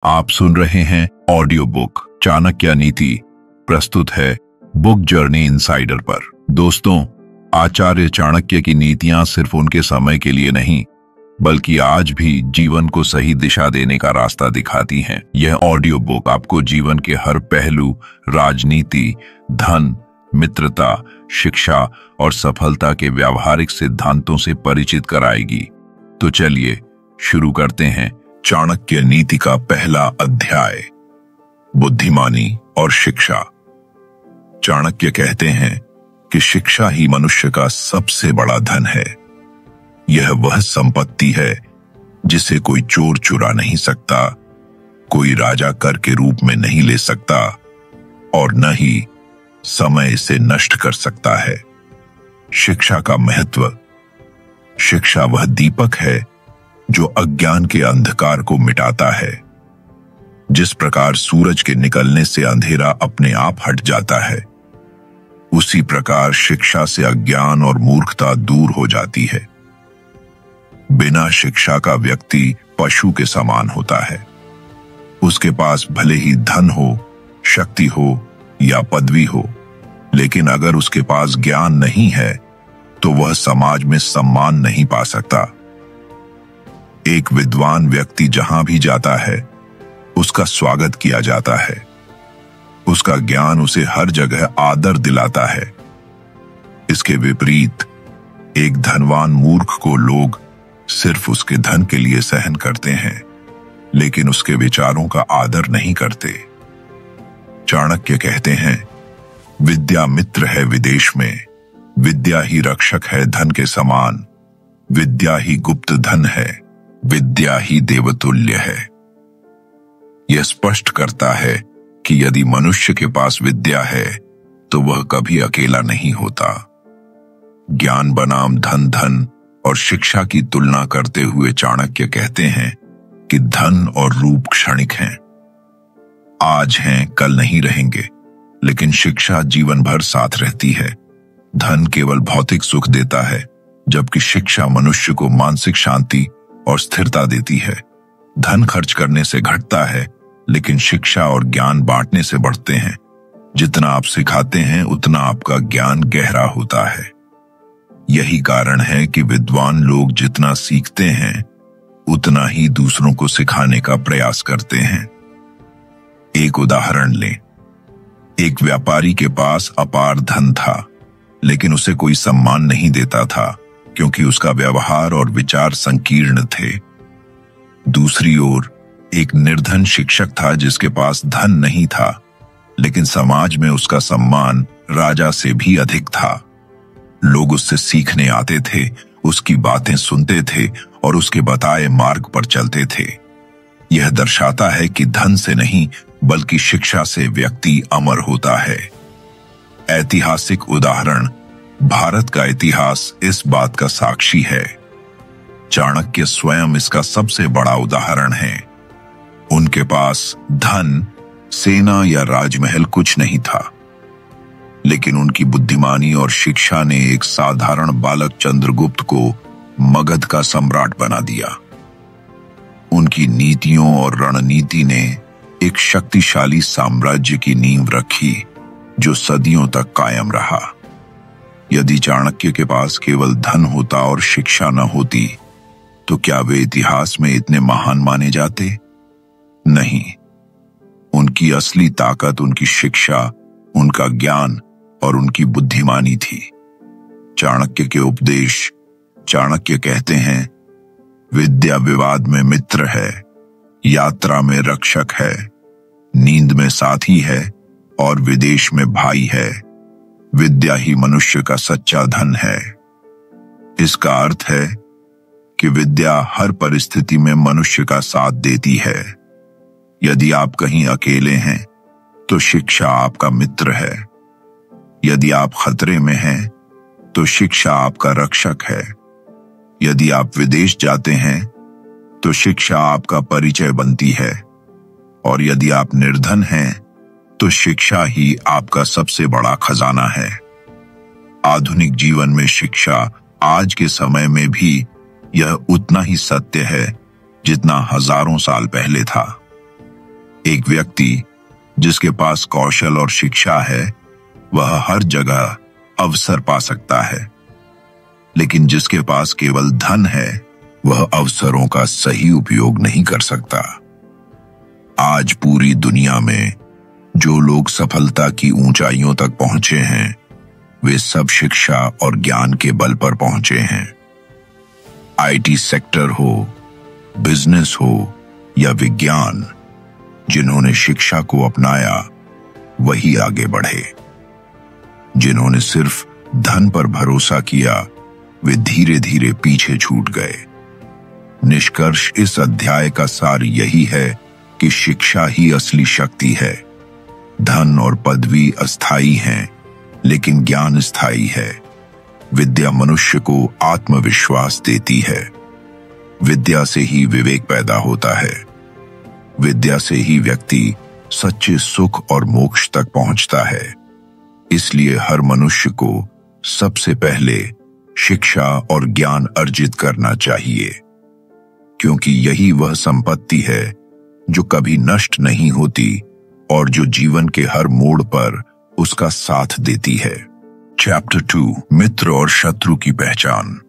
आप सुन रहे हैं ऑडियो बुक चाणक्य नीति। प्रस्तुत है बुक जर्नी इनसाइडर पर। दोस्तों, आचार्य चाणक्य की नीतियां सिर्फ उनके समय के लिए नहीं बल्कि आज भी जीवन को सही दिशा देने का रास्ता दिखाती हैं। यह ऑडियो बुक आपको जीवन के हर पहलू, राजनीति, धन, मित्रता, शिक्षा और सफलता के व्यावहारिक सिद्धांतों से परिचित कराएगी। तो चलिए शुरू करते हैं। चाणक्य नीति का पहला अध्याय, बुद्धिमानी और शिक्षा। चाणक्य कहते हैं कि शिक्षा ही मनुष्य का सबसे बड़ा धन है। यह वह संपत्ति है जिसे कोई चोर चुरा नहीं सकता, कोई राजा कर के रूप में नहीं ले सकता और न ही समय इसे नष्ट कर सकता है। शिक्षा का महत्व। शिक्षा वह दीपक है जो अज्ञान के अंधकार को मिटाता है। जिस प्रकार सूरज के निकलने से अंधेरा अपने आप हट जाता है, उसी प्रकार शिक्षा से अज्ञान और मूर्खता दूर हो जाती है। बिना शिक्षा का व्यक्ति पशु के समान होता है। उसके पास भले ही धन हो, शक्ति हो या पदवी हो, लेकिन अगर उसके पास ज्ञान नहीं है तो वह समाज में सम्मान नहीं पा सकता। एक विद्वान व्यक्ति जहां भी जाता है उसका स्वागत किया जाता है। उसका ज्ञान उसे हर जगह आदर दिलाता है। इसके विपरीत एक धनवान मूर्ख को लोग सिर्फ उसके धन के लिए सहन करते हैं, लेकिन उसके विचारों का आदर नहीं करते। चाणक्य कहते हैं, विद्या मित्र है विदेश में, विद्या ही रक्षक है धन के समान, विद्या ही गुप्त धन है, विद्या ही देवतुल्य है। यह स्पष्ट करता है कि यदि मनुष्य के पास विद्या है तो वह कभी अकेला नहीं होता। ज्ञान बनाम धन और शिक्षा की तुलना करते हुए चाणक्य कहते हैं कि धन और रूप क्षणिक हैं, आज हैं कल नहीं रहेंगे, लेकिन शिक्षा जीवन भर साथ रहती है। धन केवल भौतिक सुख देता है, जबकि शिक्षा मनुष्य को मानसिक शांति और स्थिरता देती है। धन खर्च करने से घटता है, लेकिन शिक्षा और ज्ञान बांटने से बढ़ते हैं। जितना आप सिखाते हैं उतना आपका ज्ञान गहरा होता है। यही कारण है कि विद्वान लोग जितना सीखते हैं उतना ही दूसरों को सिखाने का प्रयास करते हैं। एक उदाहरण लें। एक व्यापारी के पास अपार धन था, लेकिन उसे कोई सम्मान नहीं देता था क्योंकि उसका व्यवहार और विचार संकीर्ण थे। दूसरी ओर एक निर्धन शिक्षक था जिसके पास धन नहीं था, लेकिन समाज में उसका सम्मान राजा से भी अधिक था। लोग उससे सीखने आते थे, उसकी बातें सुनते थे और उसके बताए मार्ग पर चलते थे। यह दर्शाता है कि धन से नहीं बल्कि शिक्षा से व्यक्ति अमर होता है। ऐतिहासिक उदाहरण। भारत का इतिहास इस बात का साक्षी है। चाणक्य स्वयं इसका सबसे बड़ा उदाहरण है। उनके पास धन, सेना या राजमहल कुछ नहीं था, लेकिन उनकी बुद्धिमानी और शिक्षा ने एक साधारण बालक चंद्रगुप्त को मगध का सम्राट बना दिया। उनकी नीतियों और रणनीति ने एक शक्तिशाली साम्राज्य की नींव रखी जो सदियों तक कायम रहा। यदि चाणक्य के पास केवल धन होता और शिक्षा न होती तो क्या वे इतिहास में इतने महान माने जाते? नहीं। उनकी असली ताकत उनकी शिक्षा, उनका ज्ञान और उनकी बुद्धिमानी थी। चाणक्य के उपदेश। चाणक्य कहते हैं, विद्या विवाद में मित्र है, यात्रा में रक्षक है, नींद में साथी है और विदेश में भाई है। विद्या ही मनुष्य का सच्चा धन है। इसका अर्थ है कि विद्या हर परिस्थिति में मनुष्य का साथ देती है। यदि आप कहीं अकेले हैं तो शिक्षा आपका मित्र है। यदि आप खतरे में हैं तो शिक्षा आपका रक्षक है। यदि आप विदेश जाते हैं तो शिक्षा आपका परिचय बनती है। और यदि आप निर्धन हैं तो शिक्षा ही आपका सबसे बड़ा खजाना है। आधुनिक जीवन में शिक्षा आज के समय में भी यह उतना ही सत्य है जितना हजारों साल पहले था। एक व्यक्ति जिसके पास कौशल और शिक्षा है वह हर जगह अवसर पा सकता है, लेकिन जिसके पास केवल धन है वह अवसरों का सही उपयोग नहीं कर सकता। आज पूरी दुनिया में जो लोग सफलता की ऊंचाइयों तक पहुंचे हैं वे सब शिक्षा और ज्ञान के बल पर पहुंचे हैं। आईटी सेक्टर हो, बिजनेस हो या विज्ञान, जिन्होंने शिक्षा को अपनाया वही आगे बढ़े। जिन्होंने सिर्फ धन पर भरोसा किया वे धीरे धीरे पीछे छूट गए। निष्कर्ष इस अध्याय का सार यही है कि शिक्षा ही असली शक्ति है। धन और पदवी अस्थायी हैं, लेकिन ज्ञान स्थायी है। विद्या मनुष्य को आत्मविश्वास देती है। विद्या से ही विवेक पैदा होता है। विद्या से ही व्यक्ति सच्चे सुख और मोक्ष तक पहुंचता है। इसलिए हर मनुष्य को सबसे पहले शिक्षा और ज्ञान अर्जित करना चाहिए, क्योंकि यही वह संपत्ति है जो कभी नष्ट नहीं होती और जो जीवन के हर मोड़ पर उसका साथ देती है। चैप्टर 2, मित्र और शत्रु की पहचान।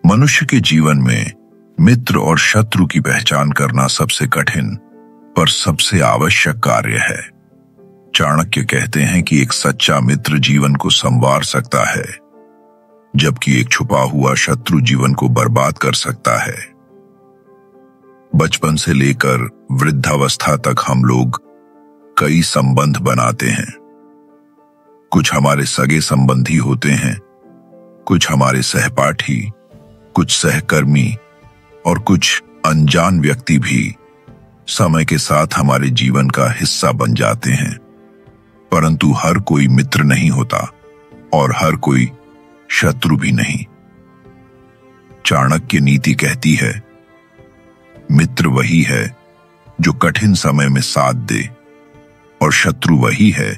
मनुष्य के जीवन में मित्र और शत्रु की पहचान करना सबसे कठिन पर सबसे आवश्यक कार्य है। चाणक्य कहते हैं कि एक सच्चा मित्र जीवन को संवार सकता है, जबकि एक छुपा हुआ शत्रु जीवन को बर्बाद कर सकता है। बचपन से लेकर वृद्धावस्था तक हम लोग कई संबंध बनाते हैं। कुछ हमारे सगे संबंधी होते हैं, कुछ हमारे सहपाठी, कुछ सहकर्मी और कुछ अनजान व्यक्ति भी समय के साथ हमारे जीवन का हिस्सा बन जाते हैं। परंतु हर कोई मित्र नहीं होता और हर कोई शत्रु भी नहीं। चाणक्य नीति कहती है, मित्र वही है जो कठिन समय में साथ दे और शत्रु वही है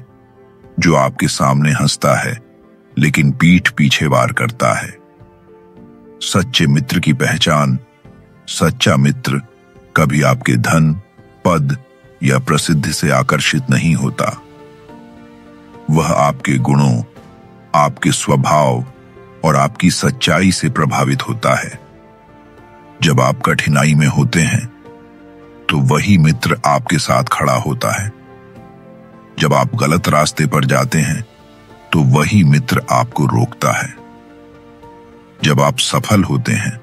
जो आपके सामने हंसता है लेकिन पीठ पीछे वार करता है। सच्चे मित्र की पहचान। सच्चा मित्र कभी आपके धन, पद या प्रसिद्धि से आकर्षित नहीं होता। वह आपके गुणों, आपके स्वभाव और आपकी सच्चाई से प्रभावित होता है। जब आप कठिनाई में होते हैं तो वही मित्र आपके साथ खड़ा होता है। जब आप गलत रास्ते पर जाते हैं तो वही मित्र आपको रोकता है। जब आप सफल होते हैं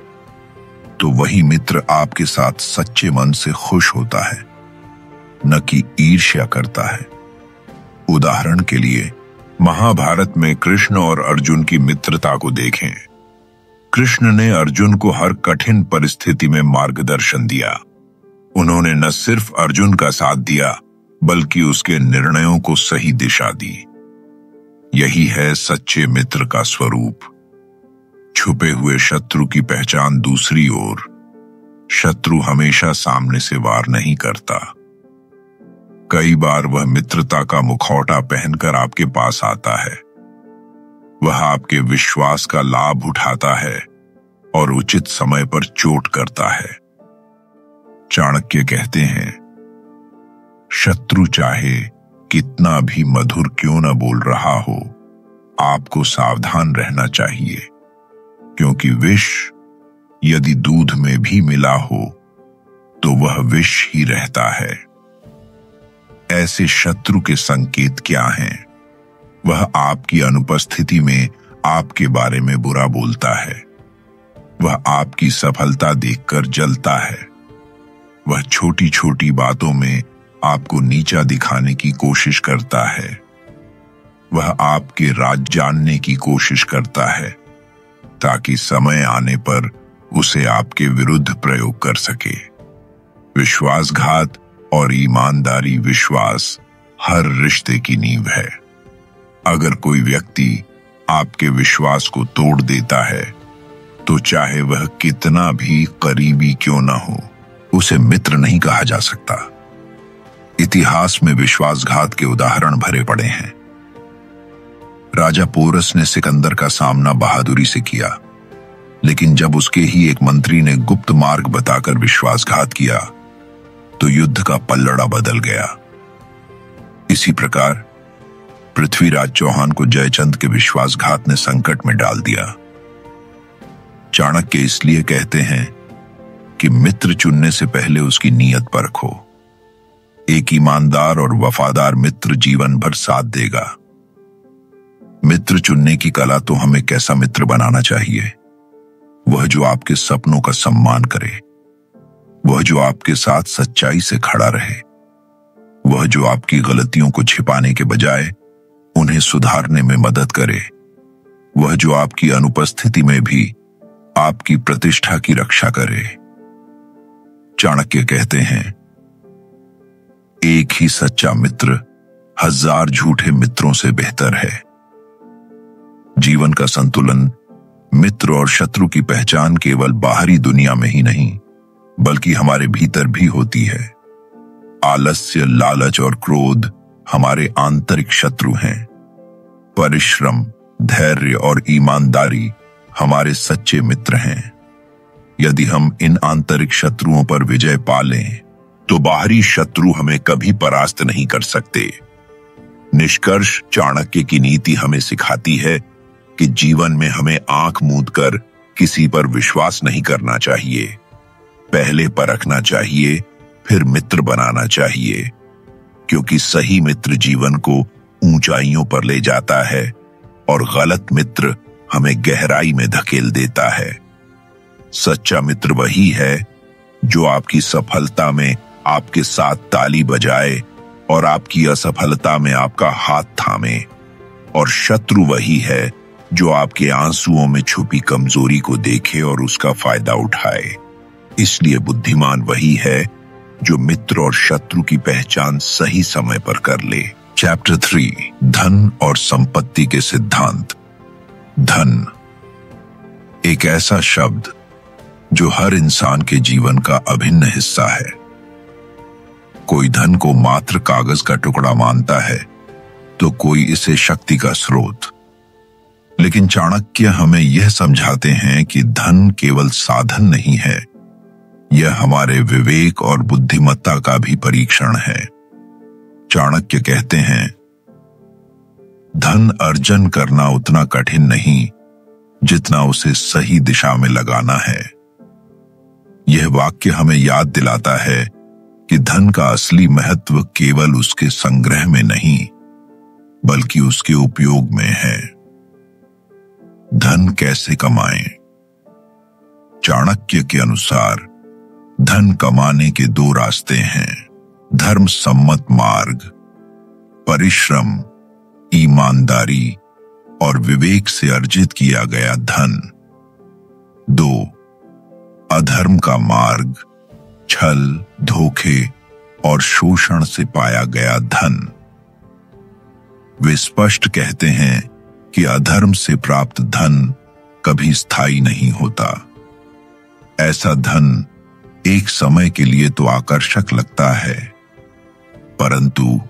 तो वही मित्र आपके साथ सच्चे मन से खुश होता है, न कि ईर्ष्या करता है। उदाहरण के लिए महाभारत में कृष्ण और अर्जुन की मित्रता को देखें। कृष्ण ने अर्जुन को हर कठिन परिस्थिति में मार्गदर्शन दिया। उन्होंने न सिर्फ अर्जुन का साथ दिया बल्कि उसके निर्णयों को सही दिशा दी। यही है सच्चे मित्र का स्वरूप। छुपे हुए शत्रु की पहचान दूसरी ओर। शत्रु हमेशा सामने से वार नहीं करता। कई बार वह मित्रता का मुखौटा पहनकर आपके पास आता है। वह आपके विश्वास का लाभ उठाता है और उचित समय पर चोट करता है। चाणक्य कहते हैं, शत्रु चाहे कितना भी मधुर क्यों न बोल रहा हो, आपको सावधान रहना चाहिए, क्योंकि विष यदि दूध में भी मिला हो तो वह विष ही रहता है। ऐसे शत्रु के संकेत क्या हैं? वह आपकी अनुपस्थिति में आपके बारे में बुरा बोलता है। वह आपकी सफलता देखकर जलता है। वह छोटी छोटी बातों में आपको नीचा दिखाने की कोशिश करता है। वह आपके राज जानने की कोशिश करता है ताकि समय आने पर उसे आपके विरुद्ध प्रयोग कर सके। विश्वासघात और ईमानदारी विश्वास हर रिश्ते की नींव है। अगर कोई व्यक्ति आपके विश्वास को तोड़ देता है तो चाहे वह कितना भी करीबी क्यों न हो, उसे मित्र नहीं कहा जा सकता। इतिहास में विश्वासघात के उदाहरण भरे पड़े हैं। राजा पोरस ने सिकंदर का सामना बहादुरी से किया, लेकिन जब उसके ही एक मंत्री ने गुप्त मार्ग बताकर विश्वासघात किया तो युद्ध का पल्लड़ा बदल गया। इसी प्रकार पृथ्वीराज चौहान को जयचंद के विश्वासघात ने संकट में डाल दिया। चाणक्य इसलिए कहते हैं कि मित्र चुनने से पहले उसकी नीयत परखो। एक ईमानदार और वफादार मित्र जीवन भर साथ देगा। मित्र चुनने की कला तो हमें कैसा मित्र बनाना चाहिए? वह जो आपके सपनों का सम्मान करे, वह जो आपके साथ सच्चाई से खड़ा रहे, वह जो आपकी गलतियों को छिपाने के बजाय उन्हें सुधारने में मदद करे, वह जो आपकी अनुपस्थिति में भी आपकी प्रतिष्ठा की रक्षा करे। चाणक्य कहते हैं, एक ही सच्चा मित्र 1000 झूठे मित्रों से बेहतर है। जीवन का संतुलन मित्र और शत्रु की पहचान केवल बाहरी दुनिया में ही नहीं बल्कि हमारे भीतर भी होती है। आलस्य, लालच और क्रोध हमारे आंतरिक शत्रु हैं। परिश्रम, धैर्य और ईमानदारी हमारे सच्चे मित्र हैं। यदि हम इन आंतरिक शत्रुओं पर विजय पा लें तो बाहरी शत्रु हमें कभी परास्त नहीं कर सकते। निष्कर्ष, चाणक्य की नीति हमें सिखाती है कि जीवन में हमें आंख मूंद कर किसी पर विश्वास नहीं करना चाहिए। पहले परखना चाहिए, फिर मित्र बनाना चाहिए, क्योंकि सही मित्र जीवन को ऊंचाइयों पर ले जाता है और गलत मित्र हमें गहराई में धकेल देता है। सच्चा मित्र वही है जो आपकी सफलता में आपके साथ ताली बजाए और आपकी असफलता में आपका हाथ थामे, और शत्रु वही है जो आपके आंसुओं में छुपी कमजोरी को देखे और उसका फायदा उठाए। इसलिए बुद्धिमान वही है जो मित्र और शत्रु की पहचान सही समय पर कर ले। चैप्टर 3, धन और संपत्ति के सिद्धांत। धन एक ऐसा शब्द जो हर इंसान के जीवन का अभिन्न हिस्सा है। कोई धन को मात्र कागज का टुकड़ा मानता है तो कोई इसे शक्ति का स्रोत। लेकिन चाणक्य हमें यह समझाते हैं कि धन केवल साधन नहीं है, यह हमारे विवेक और बुद्धिमत्ता का भी परीक्षण है। चाणक्य कहते हैं, धन अर्जन करना उतना कठिन नहीं जितना उसे सही दिशा में लगाना है। यह वाक्य हमें याद दिलाता है कि धन का असली महत्व केवल उसके संग्रह में नहीं बल्कि उसके उपयोग में है। धन कैसे कमाएं? चाणक्य के अनुसार धन कमाने के 2 रास्ते हैं: धर्म सम्मत मार्ग, परिश्रम, ईमानदारी और विवेक से अर्जित किया गया धन। 2, अधर्म का मार्ग, छल, धोखे और शोषण से पाया गया धन। वे स्पष्ट कहते हैं कि अधर्म से प्राप्त धन कभी स्थायी नहीं होता। ऐसा धन एक समय के लिए तो आकर्षक लगता है, परंतु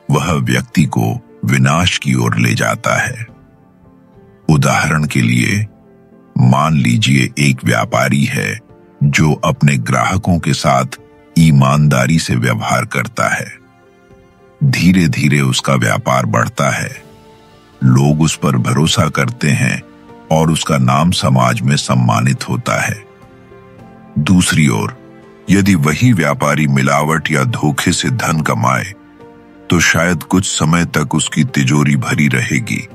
वह व्यक्ति को विनाश की ओर ले जाता है। उदाहरण के लिए, मान लीजिए एक व्यापारी है जो अपने ग्राहकों के साथ ईमानदारी से व्यवहार करता है। धीरे धीरे उसका व्यापार बढ़ता है, लोग उस पर भरोसा करते हैं और उसका नाम समाज में सम्मानित होता है। दूसरी ओर, यदि वही व्यापारी मिलावट या धोखे से धन कमाए तो शायद कुछ समय तक उसकी तिजोरी भरी रहेगी,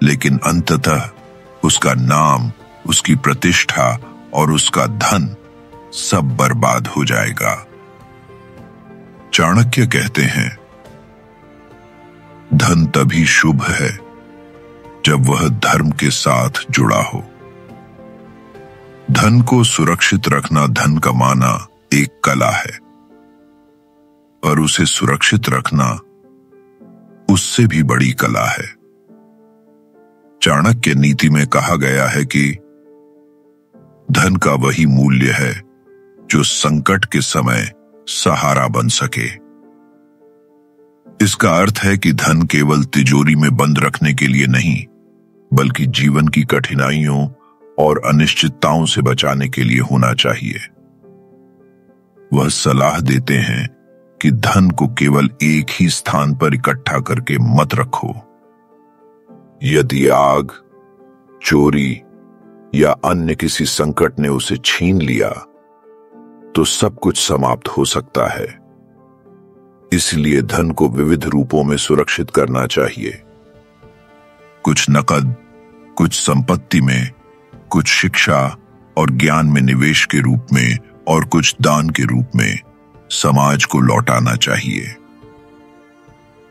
लेकिन अंततः उसका नाम, उसकी प्रतिष्ठा और उसका धन सब बर्बाद हो जाएगा। चाणक्य कहते हैं, धन तभी शुभ है जब वह धर्म के साथ जुड़ा हो। धन को सुरक्षित रखना, धन कमाना एक कला है, पर उसे सुरक्षित रखना उससे भी बड़ी कला है। चाणक्य नीति में कहा गया है कि धन का वही मूल्य है जो संकट के समय सहारा बन सके। इसका अर्थ है कि धन केवल तिजोरी में बंद रखने के लिए नहीं, बल्कि जीवन की कठिनाइयों और अनिश्चितताओं से बचाने के लिए होना चाहिए। वह सलाह देते हैं कि धन को केवल एक ही स्थान पर इकट्ठा करके मत रखो। यदि आग, चोरी या अन्य किसी संकट ने उसे छीन लिया तो सब कुछ समाप्त हो सकता है। इसलिए धन को विविध रूपों में सुरक्षित करना चाहिए। कुछ नकद, कुछ संपत्ति में, कुछ शिक्षा और ज्ञान में निवेश के रूप में और कुछ दान के रूप में समाज को लौटाना चाहिए।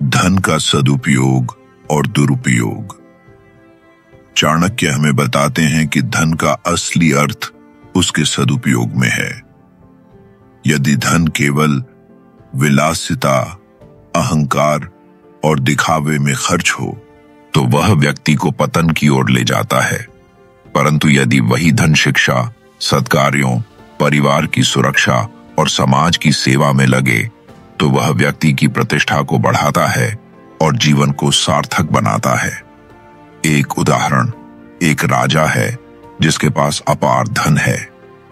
धन का सदुपयोग और दुरुपयोग। चाणक्य हमें बताते हैं कि धन का असली अर्थ उसके सदुपयोग में है। यदि धन केवल विलासिता, अहंकार और दिखावे में खर्च हो तो वह व्यक्ति को पतन की ओर ले जाता है। परंतु यदि वही धन शिक्षा, सत्कार्यों, परिवार की सुरक्षा और समाज की सेवा में लगे तो वह व्यक्ति की प्रतिष्ठा को बढ़ाता है और जीवन को सार्थक बनाता है। एक उदाहरण, एक राजा है जिसके पास अपार धन है।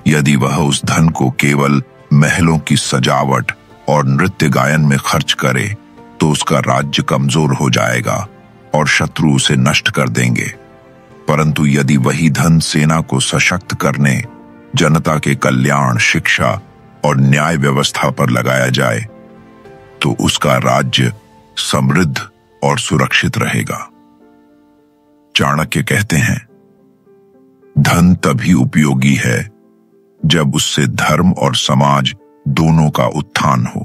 यदि वह उस धन को केवल महलों की सजावट और नृत्य गायन में खर्च करे तो उसका राज्य कमजोर हो जाएगा और शत्रु उसे नष्ट कर देंगे। परंतु यदि वही धन सेना को सशक्त करने, जनता के कल्याण, शिक्षा और न्याय व्यवस्था पर लगाया जाए तो उसका राज्य समृद्ध और सुरक्षित रहेगा। चाणक्य कहते हैं, धन तभी उपयोगी है जब उससे धर्म और समाज दोनों का उत्थान हो।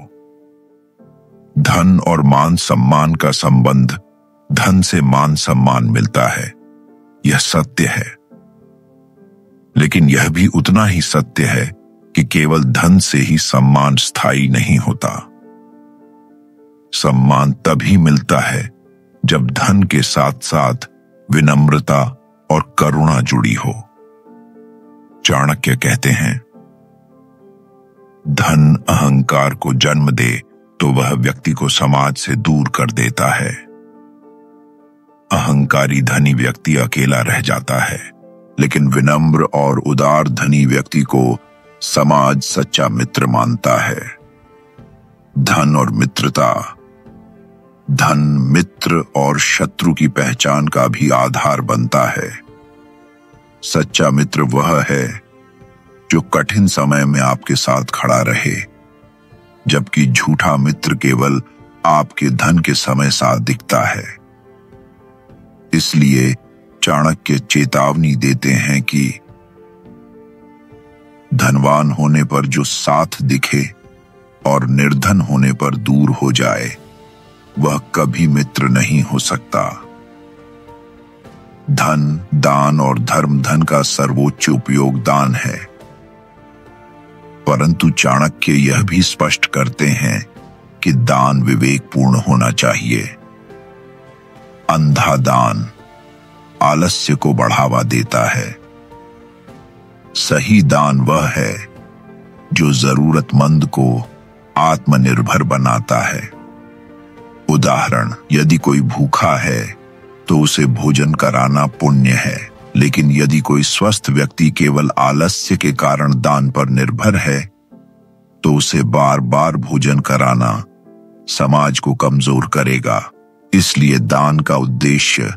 धन और मान सम्मान का संबंध, धन से मान सम्मान मिलता है, यह सत्य है। लेकिन यह भी उतना ही सत्य है कि केवल धन से ही सम्मान स्थायी नहीं होता। सम्मान तभी मिलता है जब धन के साथ साथ विनम्रता और करुणा जुड़ी हो। चाणक्य कहते हैं, धन अहंकार को जन्म दे तो वह व्यक्ति को समाज से दूर कर देता है। अहंकारी धनी व्यक्ति अकेला रह जाता है, लेकिन विनम्र और उदार धनी व्यक्ति को समाज सच्चा मित्र मानता है। धन और मित्रता। धन मित्र और शत्रु की पहचान का भी आधार बनता है। सच्चा मित्र वह है जो कठिन समय में आपके साथ खड़ा रहे, जबकि झूठा मित्र केवल आपके धन के समय साथ दिखता है। इसलिए चाणक्य चेतावनी देते हैं कि धनवान होने पर जो साथ दिखे और निर्धन होने पर दूर हो जाए वह कभी मित्र नहीं हो सकता। धन, दान और धर्म। धन का सर्वोच्च उपयोग दान है, परंतु चाणक्य यह भी स्पष्ट करते हैं कि दान विवेकपूर्ण होना चाहिए। अंधा दान आलस्य को बढ़ावा देता है। सही दान वह है जो जरूरतमंद को आत्मनिर्भर बनाता है। उदाहरण, यदि कोई भूखा है तो उसे भोजन कराना पुण्य है, लेकिन यदि कोई स्वस्थ व्यक्ति केवल आलस्य के कारण दान पर निर्भर है तो उसे बार बार भोजन कराना समाज को कमजोर करेगा। इसलिए दान का उद्देश्य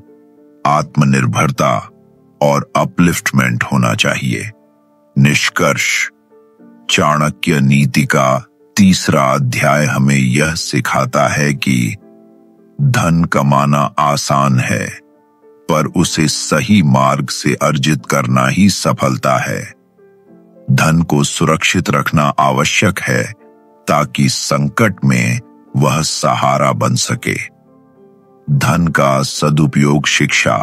आत्मनिर्भरता और अपलिफ्टमेंट होना चाहिए। निष्कर्ष, चाणक्य नीति का 3रा अध्याय हमें यह सिखाता है कि धन कमाना आसान है, पर उसे सही मार्ग से अर्जित करना ही सफलता है। धन को सुरक्षित रखना आवश्यक है ताकि संकट में वह सहारा बन सके। धन का सदुपयोग शिक्षा,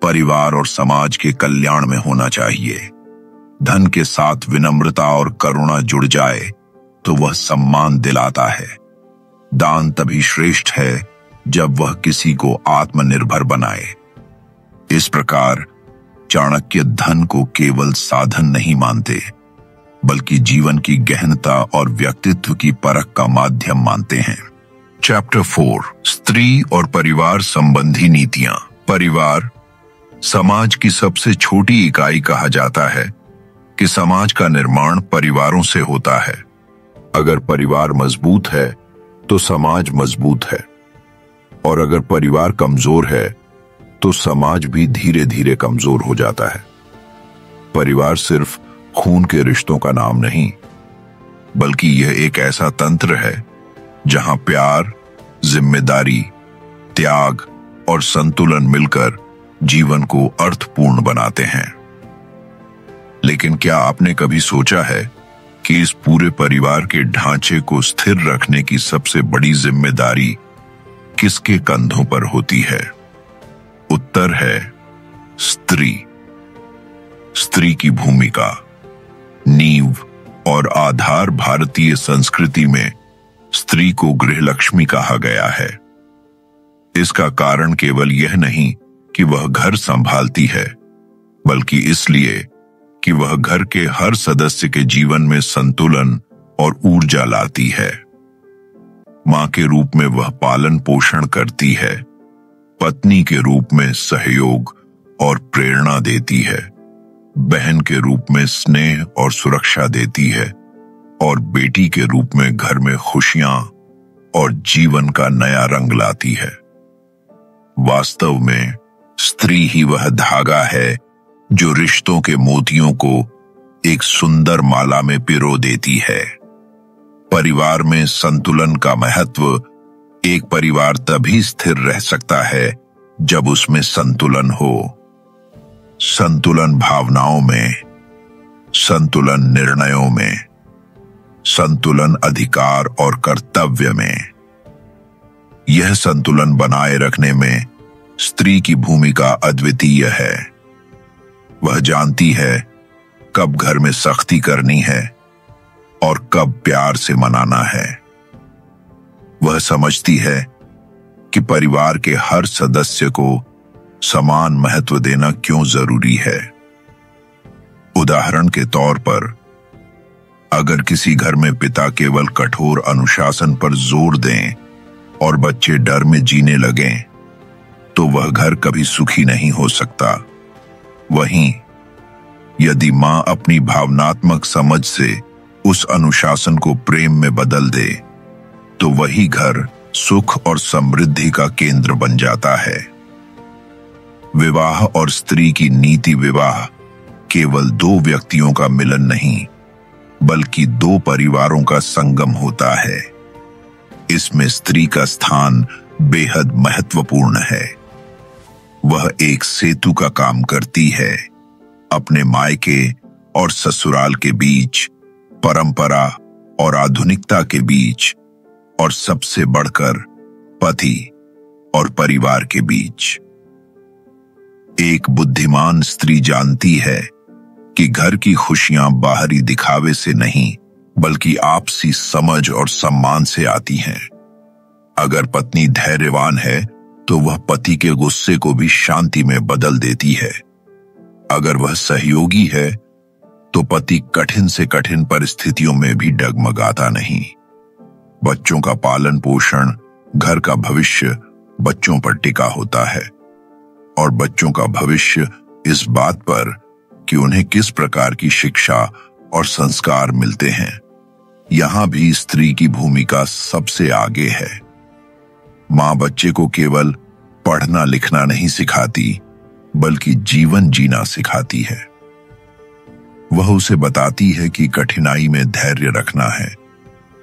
परिवार और समाज के कल्याण में होना चाहिए। धन के साथ विनम्रता और करुणा जुड़ जाए तो वह सम्मान दिलाता है। दान तभी श्रेष्ठ है जब वह किसी को आत्मनिर्भर बनाए। इस प्रकार चाणक्य धन को केवल साधन नहीं मानते, बल्कि जीवन की गहनता और व्यक्तित्व की परख का माध्यम मानते हैं। चैप्टर 4, स्त्री और परिवार संबंधी नीतियां। परिवार समाज की सबसे छोटी इकाई कहा जाता है कि समाज का निर्माण परिवारों से होता है। अगर परिवार मजबूत है तो समाज मजबूत है, और अगर परिवार कमजोर है तो समाज भी धीरे धीरे कमजोर हो जाता है। परिवार सिर्फ खून के रिश्तों का नाम नहीं, बल्कि यह एक ऐसा तंत्र है जहां प्यार, जिम्मेदारी, त्याग और संतुलन मिलकर जीवन को अर्थपूर्ण बनाते हैं। लेकिन क्या आपने कभी सोचा है कि इस पूरे परिवार के ढांचे को स्थिर रखने की सबसे बड़ी जिम्मेदारी किसके कंधों पर होती है? उत्तर है स्त्री। स्त्री की भूमिका, नींव और आधार। भारतीय संस्कृति में स्त्री को गृहलक्ष्मी कहा गया है। इसका कारण केवल यह नहीं कि वह घर संभालती है, बल्कि इसलिए कि वह घर के हर सदस्य के जीवन में संतुलन और ऊर्जा लाती है। मां के रूप में वह पालन पोषण करती है, पत्नी के रूप में सहयोग और प्रेरणा देती है, बहन के रूप में स्नेह और सुरक्षा देती है, और बेटी के रूप में घर में खुशियां और जीवन का नया रंग लाती है। वास्तव में स्त्री ही वह धागा है जो रिश्तों के मोतियों को एक सुंदर माला में पिरो देती है। परिवार में संतुलन का महत्व। एक परिवार तभी स्थिर रह सकता है जब उसमें संतुलन हो। संतुलन भावनाओं में, संतुलन निर्णयों में, संतुलन अधिकार और कर्तव्य में। यह संतुलन बनाए रखने में स्त्री की भूमिका अद्वितीय है। वह जानती है कब घर में सख्ती करनी है और कब प्यार से मनाना है। वह समझती है कि परिवार के हर सदस्य को समान महत्व देना क्यों जरूरी है। उदाहरण के तौर पर, अगर किसी घर में पिता केवल कठोर अनुशासन पर जोर दें और बच्चे डर में जीने लगें, तो वह घर कभी सुखी नहीं हो सकता। वहीं यदि मां अपनी भावनात्मक समझ से उस अनुशासन को प्रेम में बदल दे, तो वही घर सुख और समृद्धि का केंद्र बन जाता है। विवाह और स्त्री की नीति। विवाह केवल दो व्यक्तियों का मिलन नहीं, बल्कि दो परिवारों का संगम होता है। इसमें स्त्री का स्थान बेहद महत्वपूर्ण है। वह एक सेतु का काम करती है, अपने मायके और ससुराल के बीच, परंपरा और आधुनिकता के बीच, और सबसे बढ़कर पति और परिवार के बीच। एक बुद्धिमान स्त्री जानती है कि घर की खुशियां बाहरी दिखावे से नहीं, बल्कि आपसी समझ और सम्मान से आती हैं। अगर पत्नी धैर्यवान है तो वह पति के गुस्से को भी शांति में बदल देती है। अगर वह सहयोगी है तो पति कठिन से कठिन परिस्थितियों में भी डगमगाता नहीं। बच्चों का पालन पोषण, घर का भविष्य बच्चों पर टिका होता है, और बच्चों का भविष्य इस बात पर कि उन्हें किस प्रकार की शिक्षा और संस्कार मिलते हैं। यहां भी स्त्री की भूमिका सबसे आगे है। मां बच्चे को केवल पढ़ना लिखना नहीं सिखाती, बल्कि जीवन जीना सिखाती है। वह उसे बताती है कि कठिनाई में धैर्य रखना है,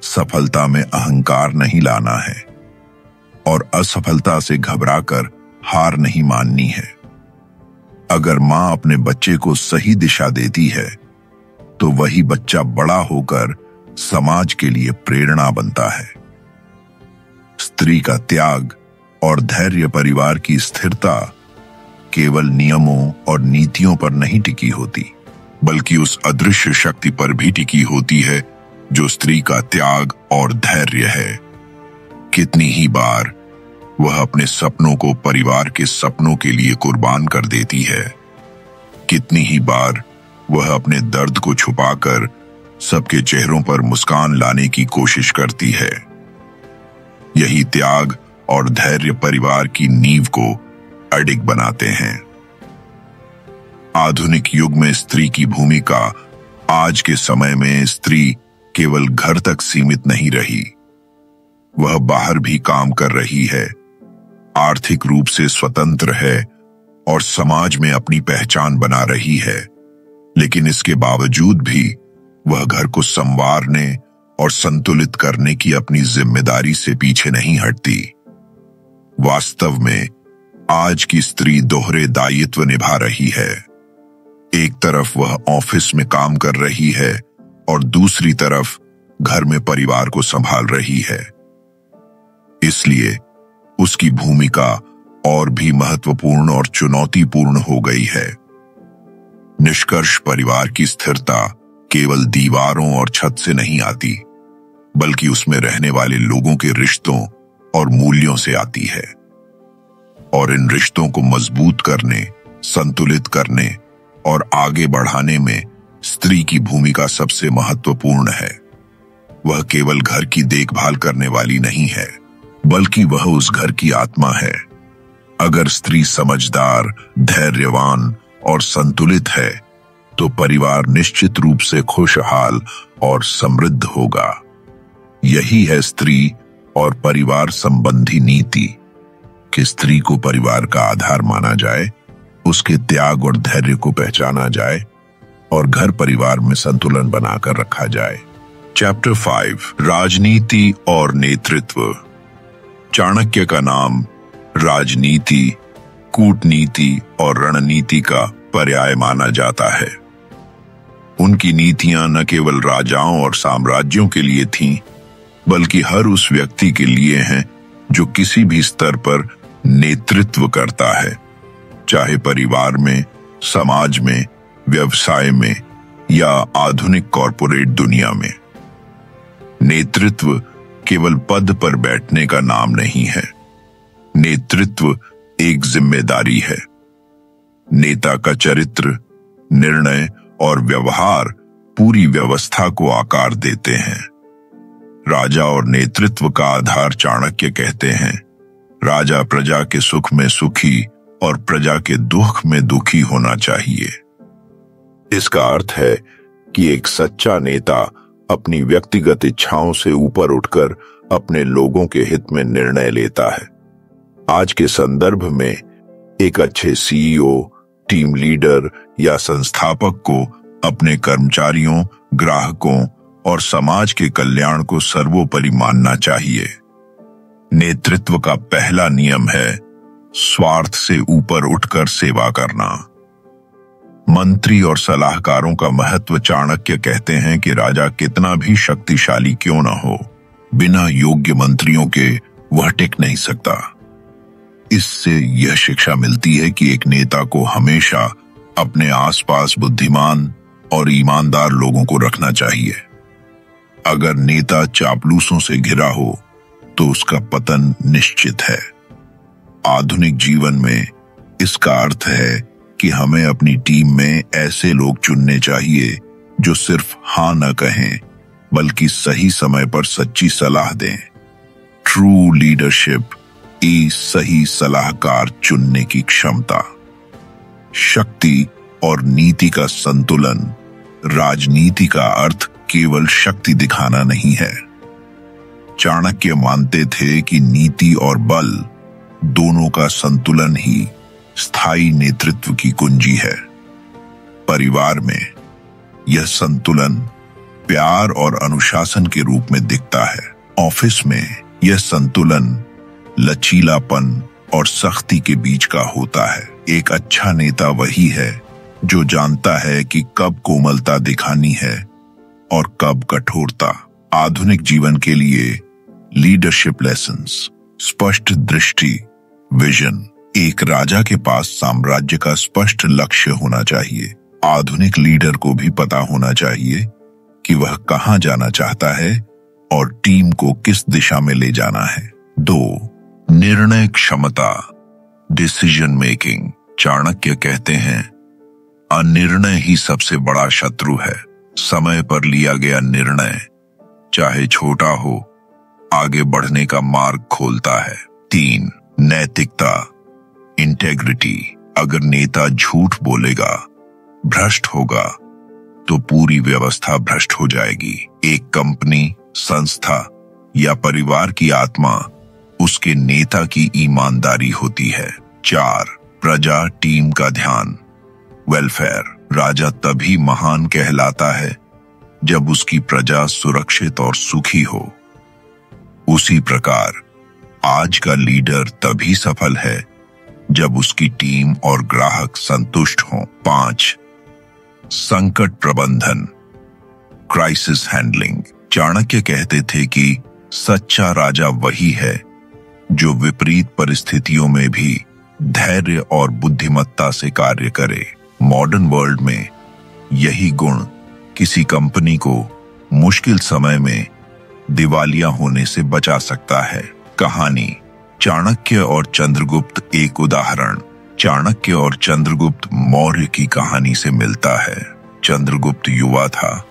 सफलता में अहंकार नहीं लाना है, और असफलता से घबराकर हार नहीं माननी है। अगर मां अपने बच्चे को सही दिशा देती है, तो वही बच्चा बड़ा होकर समाज के लिए प्रेरणा बनता है। स्त्री का त्याग और धैर्य परिवार की स्थिरता केवल नियमों और नीतियों पर नहीं टिकी होती, बल्कि उस अदृश्य शक्ति पर भी टिकी होती है जो स्त्री का त्याग और धैर्य है। कितनी ही बार वह अपने सपनों को परिवार के सपनों के लिए कुर्बान कर देती है। कितनी ही बार वह अपने दर्द को छुपाकर सबके चेहरों पर मुस्कान लाने की कोशिश करती है। यही त्याग और धैर्य परिवार की नींव को अडिग बनाते हैं। आधुनिक युग में स्त्री की भूमिका आज के समय में स्त्री केवल घर तक सीमित नहीं रही। वह बाहर भी काम कर रही है, आर्थिक रूप से स्वतंत्र है और समाज में अपनी पहचान बना रही है, लेकिन इसके बावजूद भी वह घर को संवारने और संतुलित करने की अपनी जिम्मेदारी से पीछे नहीं हटती। वास्तव में आज की स्त्री दोहरे दायित्व निभा रही है। एक तरफ वह ऑफिस में काम कर रही है और दूसरी तरफ घर में परिवार को संभाल रही है। इसलिए उसकी भूमिका और भी महत्वपूर्ण और चुनौतीपूर्ण हो गई है। निष्कर्ष, परिवार की स्थिरता केवल दीवारों और छत से नहीं आती, बल्कि उसमें रहने वाले लोगों के रिश्तों और मूल्यों से आती है। और इन रिश्तों को मजबूत करने, संतुलित करने और आगे बढ़ाने में स्त्री की भूमिका सबसे महत्वपूर्ण है। वह केवल घर की देखभाल करने वाली नहीं है, बल्कि वह उस घर की आत्मा है। अगर स्त्री समझदार, धैर्यवान और संतुलित है, तो परिवार निश्चित रूप से खुशहाल और समृद्ध होगा। यही है स्त्री और परिवार संबंधी नीति कि स्त्री को परिवार का आधार माना जाए, उसके त्याग और धैर्य को पहचाना जाए और घर परिवार में संतुलन बनाकर रखा जाए। चैप्टर 5, राजनीति और नेतृत्व। चाणक्य का नाम राजनीति, कूटनीति और रणनीति का पर्याय माना जाता है। उनकी नीतियां न केवल राजाओं और साम्राज्यों के लिए थीं, बल्कि हर उस व्यक्ति के लिए हैं जो किसी भी स्तर पर नेतृत्व करता है, चाहे परिवार में, समाज में, व्यवसाय में या आधुनिक कॉरपोरेट दुनिया में। नेतृत्व केवल पद पर बैठने का नाम नहीं है। नेतृत्व एक जिम्मेदारी है। नेता का चरित्र, निर्णय और व्यवहार पूरी व्यवस्था को आकार देते हैं। राजा और नेतृत्व का आधार चाणक्य कहते हैं, राजा प्रजा के सुख में सुखी और प्रजा के दुख में दुखी होना चाहिए। इसका अर्थ है कि एक सच्चा नेता अपनी व्यक्तिगत इच्छाओं से ऊपर उठकर अपने लोगों के हित में निर्णय लेता है। आज के संदर्भ में एक अच्छे सीईओ, टीम लीडर या संस्थापक को अपने कर्मचारियों, ग्राहकों और समाज के कल्याण को सर्वोपरि मानना चाहिए। नेतृत्व का पहला नियम है स्वार्थ से ऊपर उठकर सेवा करना। मंत्री और सलाहकारों का महत्व चाणक्य कहते हैं कि राजा कितना भी शक्तिशाली क्यों न हो, बिना योग्य मंत्रियों के वह टिक नहीं सकता। इससे यह शिक्षा मिलती है कि एक नेता को हमेशा अपने आसपास बुद्धिमान और ईमानदार लोगों को रखना चाहिए। अगर नेता चापलूसों से घिरा हो तो उसका पतन निश्चित है। आधुनिक जीवन में इसका अर्थ है कि हमें अपनी टीम में ऐसे लोग चुनने चाहिए जो सिर्फ हाँ न कहें, बल्कि सही समय पर सच्ची सलाह दें। ट्रू लीडरशिप ई सही सलाहकार चुनने की क्षमता। शक्ति और नीति का संतुलन। राजनीति का अर्थ केवल शक्ति दिखाना नहीं है। चाणक्य मानते थे कि नीति और बल दोनों का संतुलन ही स्थायी नेतृत्व की कुंजी है। परिवार में यह संतुलन प्यार और अनुशासन के रूप में दिखता है। ऑफिस में यह संतुलन लचीलापन और सख्ती के बीच का होता है। एक अच्छा नेता वही है जो जानता है कि कब कोमलता दिखानी है और कब कठोरता। आधुनिक जीवन के लिए लीडरशिप लेसन्स। स्पष्ट दृष्टि, विजन। एक राजा के पास साम्राज्य का स्पष्ट लक्ष्य होना चाहिए। आधुनिक लीडर को भी पता होना चाहिए कि वह कहां जाना चाहता है और टीम को किस दिशा में ले जाना है। 2. निर्णय क्षमता, डिसीजन मेकिंग। चाणक्य कहते हैं, अनिर्णय ही सबसे बड़ा शत्रु है। समय पर लिया गया निर्णय, चाहे छोटा हो, आगे बढ़ने का मार्ग खोलता है। 3. नैतिकता, इंटेग्रिटी। अगर नेता झूठ बोलेगा, भ्रष्ट होगा, तो पूरी व्यवस्था भ्रष्ट हो जाएगी। एक कंपनी, संस्था या परिवार की आत्मा उसके नेता की ईमानदारी होती है। 4. प्रजा टीम का ध्यान, वेलफेयर। राजा तभी महान कहलाता है जब उसकी प्रजा सुरक्षित और सुखी हो। उसी प्रकार आज का लीडर तभी सफल है जब उसकी टीम और ग्राहक संतुष्ट हों। 5. संकट प्रबंधन, क्राइसिस हैंडलिंग। चाणक्य कहते थे कि सच्चा राजा वही है जो विपरीत परिस्थितियों में भी धैर्य और बुद्धिमत्ता से कार्य करे। मॉडर्न वर्ल्ड में यही गुण किसी कंपनी को मुश्किल समय में दिवालिया होने से बचा सकता है। कहानी, चाणक्य और चंद्रगुप्त। एक उदाहरण चाणक्य और चंद्रगुप्त मौर्य की कहानी से मिलता है। चंद्रगुप्त युवा था,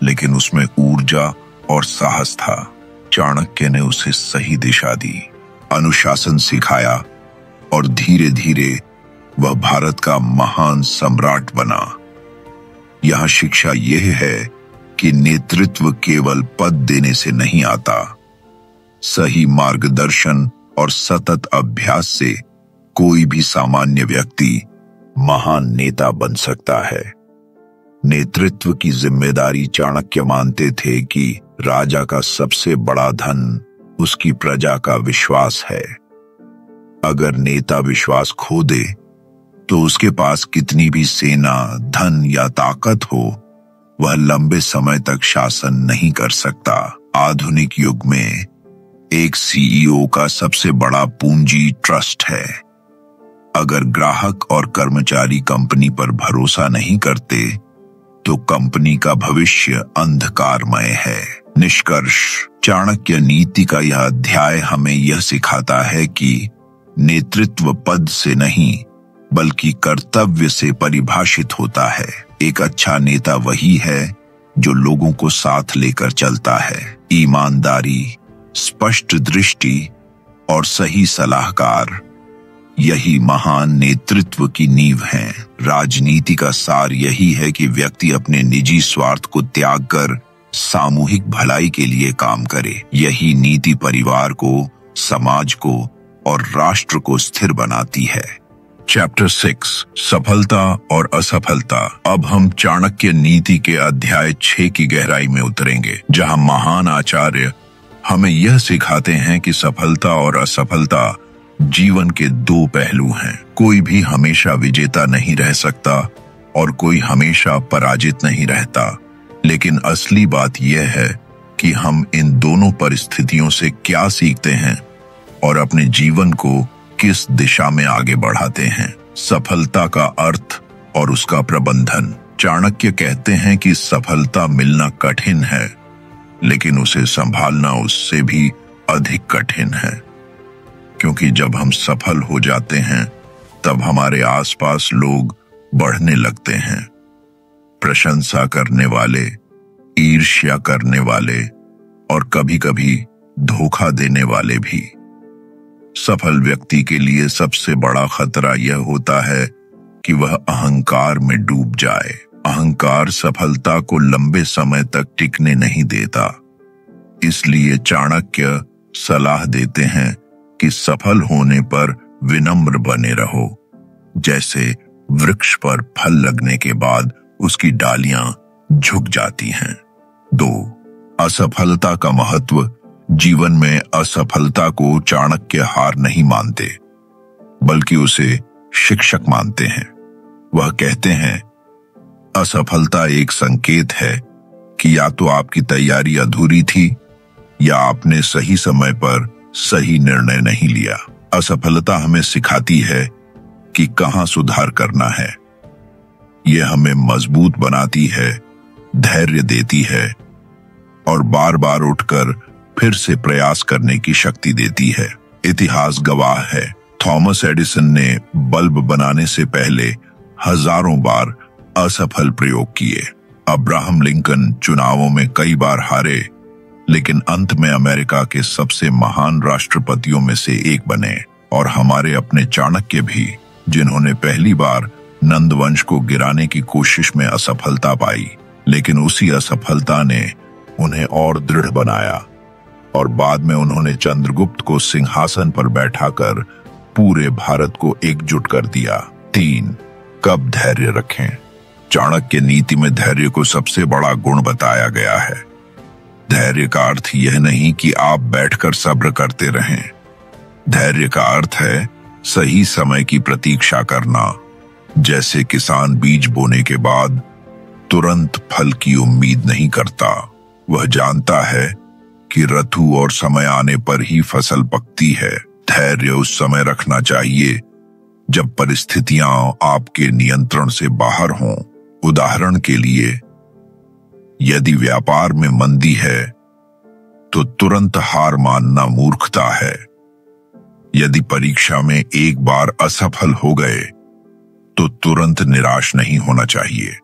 लेकिन उसमें ऊर्जा और साहस था। चाणक्य ने उसे सही दिशा दी, अनुशासन सिखाया और धीरे धीरे वह भारत का महान सम्राट बना। यह शिक्षा यह है कि नेतृत्व केवल पद देने से नहीं आता, सही मार्गदर्शन और सतत अभ्यास से कोई भी सामान्य व्यक्ति महान नेता बन सकता है। नेतृत्व की जिम्मेदारी चाणक्य मानते थे कि राजा का सबसे बड़ा धन उसकी प्रजा का विश्वास है। अगर नेता विश्वास खो दे तो उसके पास कितनी भी सेना, धन या ताकत हो, वह लंबे समय तक शासन नहीं कर सकता। आधुनिक युग में एक सीईओ का सबसे बड़ा पूंजी ट्रस्ट है। अगर ग्राहक और कर्मचारी कंपनी पर भरोसा नहीं करते तो कंपनी का भविष्य अंधकारमय है। निष्कर्ष, चाणक्य नीति का यह अध्याय हमें यह सिखाता है कि नेतृत्व पद से नहीं बल्कि कर्तव्य से परिभाषित होता है। एक अच्छा नेता वही है जो लोगों को साथ लेकर चलता है। ईमानदारी, स्पष्ट दृष्टि और सही सलाहकार, यही महान नेतृत्व की नींव है। राजनीति का सार यही है कि व्यक्ति अपने निजी स्वार्थ को त्याग कर सामूहिक भलाई के लिए काम करे। यही नीति परिवार को, समाज को और राष्ट्र को स्थिर बनाती है। चैप्टर 6, सफलता और असफलता। अब हम चाणक्य नीति के अध्याय 6 की गहराई में उतरेंगे, जहां महान आचार्य हमें यह सिखाते हैं कि सफलता और असफलता जीवन के दो पहलू हैं। कोई भी हमेशा विजेता नहीं रह सकता और कोई हमेशा पराजित नहीं रहता। लेकिन असली बात यह है कि हम इन दोनों परिस्थितियों से क्या सीखते हैं और अपने जीवन को किस दिशा में आगे बढ़ाते हैं। सफलता का अर्थ और उसका प्रबंधन। चाणक्य कहते हैं कि सफलता मिलना कठिन है, लेकिन उसे संभालना उससे भी अधिक कठिन है, क्योंकि जब हम सफल हो जाते हैं तब हमारे आसपास लोग बढ़ने लगते हैं। प्रशंसा करने वाले, ईर्ष्या करने वाले और कभी-कभी धोखा देने वाले भी। सफल व्यक्ति के लिए सबसे बड़ा खतरा यह होता है कि वह अहंकार में डूब जाए। अहंकार सफलता को लंबे समय तक टिकने नहीं देता। इसलिए चाणक्य सलाह देते हैं कि सफल होने पर विनम्र बने रहो, जैसे वृक्ष पर फल लगने के बाद उसकी डालियां झुक जाती हैं। 2. असफलता का महत्व। जीवन में असफलता को चाणक्य हार नहीं मानते, बल्कि उसे शिक्षक मानते हैं। वह कहते हैं, असफलता एक संकेत है कि या तो आपकी तैयारी अधूरी थी या आपने सही समय पर सही निर्णय नहीं लिया। असफलता हमें सिखाती है कि कहां सुधार करना है। यह हमें मजबूत बनाती है, धैर्य देती है और बार बार उठकर फिर से प्रयास करने की शक्ति देती है। इतिहास गवाह है, थॉमस एडिसन ने बल्ब बनाने से पहले हजारों बार असफल प्रयोग किए। अब्राहम लिंकन चुनावों में कई बार हारे, लेकिन अंत में अमेरिका के सबसे महान राष्ट्रपतियों में से एक बने। और हमारे अपने चाणक्य भी, जिन्होंने पहली बार नंद वंश को गिराने की कोशिश में असफलता पाई, लेकिन उसी असफलता ने उन्हें और दृढ़ बनाया और बाद में उन्होंने चंद्रगुप्त को सिंहासन पर बैठाकर पूरे भारत को एकजुट कर दिया। 3. कब धैर्य रखें? चाणक्य नीति में धैर्य को सबसे बड़ा गुण बताया गया है। धैर्य का अर्थ यह नहीं कि आप बैठकर सब्र करते रहें। धैर्य का अर्थ है सही समय की प्रतीक्षा करना। जैसे किसान बीज बोने के बाद तुरंत फल की उम्मीद नहीं करता, वह जानता है कि ऋतु और समय आने पर ही फसल पकती है। धैर्य उस समय रखना चाहिए जब परिस्थितियां आपके नियंत्रण से बाहर हों। उदाहरण के लिए, यदि व्यापार में मंदी है तो तुरंत हार मानना मूर्खता है। यदि परीक्षा में एक बार असफल हो गए तो तुरंत निराश नहीं होना चाहिए।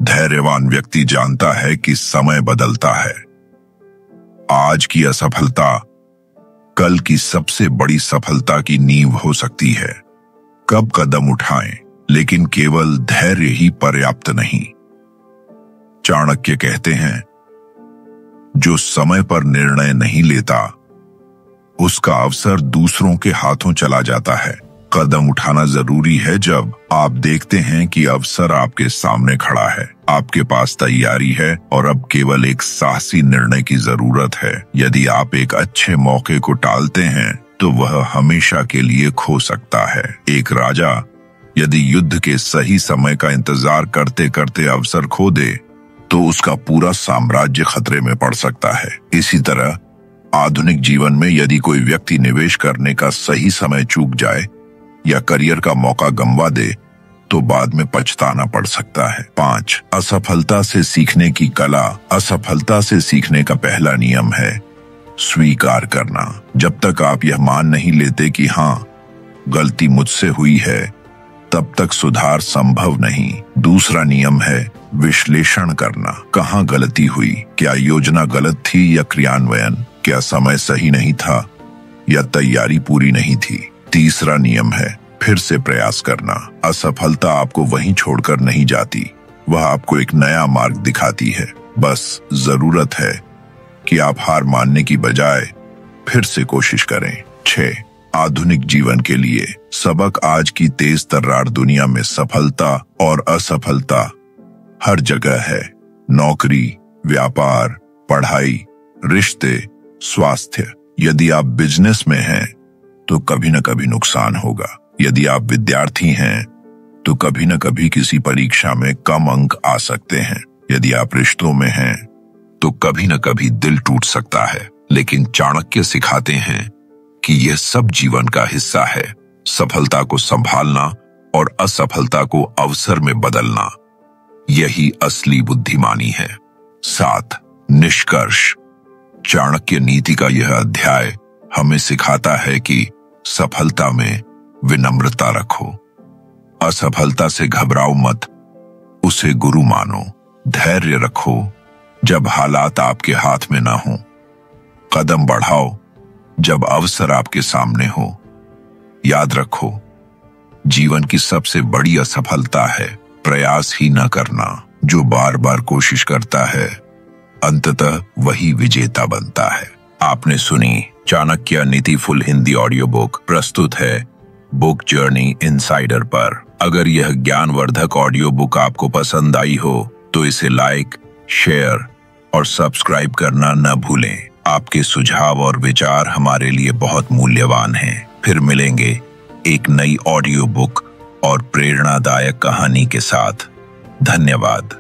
धैर्यवान व्यक्ति जानता है कि समय बदलता है। आज की असफलता कल की सबसे बड़ी सफलता की नींव हो सकती है। कब कदम उठाएं, लेकिन केवल धैर्य ही पर्याप्त नहीं। चाणक्य कहते हैं, जो समय पर निर्णय नहीं लेता उसका अवसर दूसरों के हाथों चला जाता है। कदम उठाना जरूरी है जब आप देखते हैं कि अवसर आपके सामने खड़ा है, आपके पास तैयारी है और अब केवल एक साहसी निर्णय की जरूरत है। यदि आप एक अच्छे मौके को टालते हैं तो वह हमेशा के लिए खो सकता है। एक राजा यदि युद्ध के सही समय का इंतजार करते करते अवसर खो दे तो उसका पूरा साम्राज्य खतरे में पड़ सकता है। इसी तरह आधुनिक जीवन में यदि कोई व्यक्ति निवेश करने का सही समय चूक जाए या करियर का मौका गंवा दे तो बाद में पछताना पड़ सकता है। 5. असफलता से सीखने की कला। असफलता से सीखने का पहला नियम है स्वीकार करना। जब तक आप यह मान नहीं लेते कि हाँ, गलती मुझसे हुई है, तब तक सुधार संभव नहीं। दूसरा नियम है विश्लेषण करना। कहाँ गलती हुई? क्या योजना गलत थी या क्रियान्वयन? क्या समय सही नहीं था या तैयारी पूरी नहीं थी? तीसरा नियम है फिर से प्रयास करना। असफलता आपको वहीं छोड़कर नहीं जाती, वह आपको एक नया मार्ग दिखाती है। बस जरूरत है कि आप हार मानने की बजाय फिर से कोशिश करें। 6. आधुनिक जीवन के लिए सबक। आज की तेज तर्रार दुनिया में सफलता और असफलता हर जगह है। नौकरी, व्यापार, पढ़ाई, रिश्ते, स्वास्थ्य। यदि आप बिजनेस में हैं तो कभी न कभी नुकसान होगा। यदि आप विद्यार्थी हैं तो कभी न कभी किसी परीक्षा में कम अंक आ सकते हैं। यदि आप रिश्तों में हैं तो कभी न कभी दिल टूट सकता है। लेकिन चाणक्य सिखाते हैं कि यह सब जीवन का हिस्सा है। सफलता को संभालना और असफलता को अवसर में बदलना, यही असली बुद्धिमानी है। 7. निष्कर्ष। चाणक्य नीति का यह अध्याय हमें सिखाता है कि सफलता में विनम्रता रखो, असफलता से घबराओ मत, उसे गुरु मानो। धैर्य रखो जब हालात आपके हाथ में ना हो, कदम बढ़ाओ जब अवसर आपके सामने हो। याद रखो, जीवन की सबसे बड़ी असफलता है प्रयास ही न करना। जो बार बार कोशिश करता है अंततः वही विजेता बनता है। आपने सुनी चाणक्य नीति फुल हिंदी ऑडियो बुक। प्रस्तुत है बुक जर्नी इनसाइडर पर। अगर यह ज्ञानवर्धक ऑडियो बुक आपको पसंद आई हो तो इसे लाइक, शेयर और सब्सक्राइब करना न भूलें। आपके सुझाव और विचार हमारे लिए बहुत मूल्यवान हैं। फिर मिलेंगे एक नई ऑडियो बुक और प्रेरणादायक कहानी के साथ। धन्यवाद।